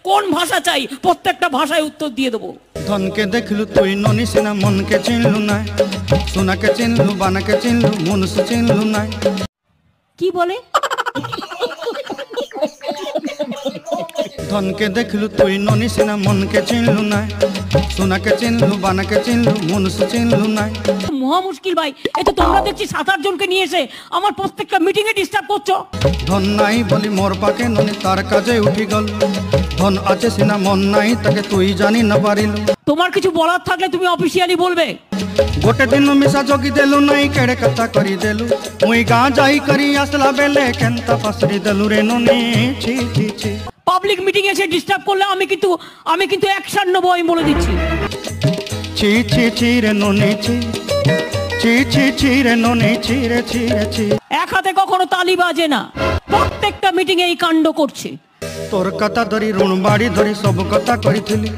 কোন ভাষা চাই প্রত্যেকটা ভাষায় উত্তর দিয়ে দেবো। ধনকে দেখলু তুই ননি সিনা মনকে চিনলু না, সোনাকে চিনলু বানাকে চিনলু মনুষ্য চিনলু না। কি বলে? ধনকে দেখলু তুই ননি সিনা মনকে চিনলু না, সোনাকে চিনলু বানাকে চিনলু মনুষ্য চিনলু না। মহা মুশকিল ভাই, এ তো তোমরা দেখছি 7-8 জনকে নিয়ে এসে আমার প্রত্যেকটা মিটিং এ ডিস্টার্ব করছো। ধন নাই বলি মোর পাকে ননি তার কাজে উঠি গল, ধন আছে সিনা মন নাই তাকে তুই জানি না পারিলু। তোমার কিছু বলার থাকলে তুমি অফিসিয়ালি বলবে। গোটে দিন মিশা জগি দেলু নাই কেড়ে কথা করি দেলু, মুই গাঁ যাই করি আসলা বেলে কেনতা পাসরি দেলু রে ননি ছি ছি ছি। পাবলিক মিটিং এসে ডিস্টার্ব করলে আমি কিন্তু অ্যাকশন নেবো, আমি বলে দিচ্ছি। ছি ছি ছি রে ননি ছি, ছি ছি ছি রে ননি ছি রে ছি রে ছি। এক হাতে কখনো তালি বাজে না, প্রত্যেকটা মিটিং এ এই কাণ্ড করছে। তোর কথা ধরি ঋণ বাড়ি ধরি সব কথা করিছিলি,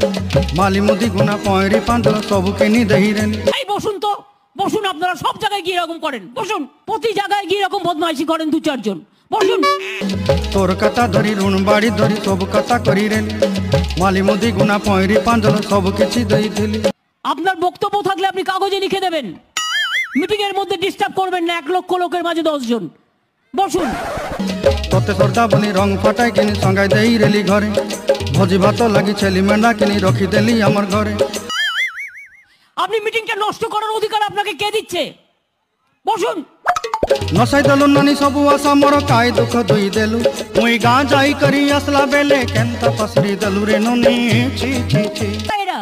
মালি মুদি গুনা পয়রি পাঁদল সব কিনি দেই রেলি। এই বসুন তো, বসুন। আপনারা সব জায়গায় গিয়ে এরকম করেন, বসুন। প্রতি জায়গায় গিয়ে এরকম বদমাইশি করেন 2-4 জন, বসুন। তোর কথা ধরি ঋণ বাড়ি ধরি সব কথা করি রেলি, মালি মুদি গুনা পয়রি পাঁদল সব কিছু দেইছিলি। আপনার বক্তব্য থাকলে আপনি কাগজে লিখে দেবেন। মিটিং এর মধ্যে ডিস্টার্ব করবেন না, 1 লক্ষ লোকের মাঝে 10 জন। বসুন। তোতে সর্দা বলি রং ফাটাই কিনি সঙ্গাই দেই রেলি ঘরে, ভোজি ভাত লাগি ছেলি মেন্ডা কিনি রখি দেলি আমার ঘরে। আপনি মিটিংটা নষ্ট করার অধিকার আপনাকে কে দিচ্ছে? বসুন। নসাই দেলু নানি সবু আশা মোর কাই দুঃখ দুই দেলু, মুই গাঁ যাই করি আসলা বেলে কেনতা পাসরি দেলু রে ননি ছি ছি ছি। এরা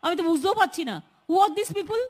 আমি তো বুঝতেও পারছি না, হু আর দিস পিপল।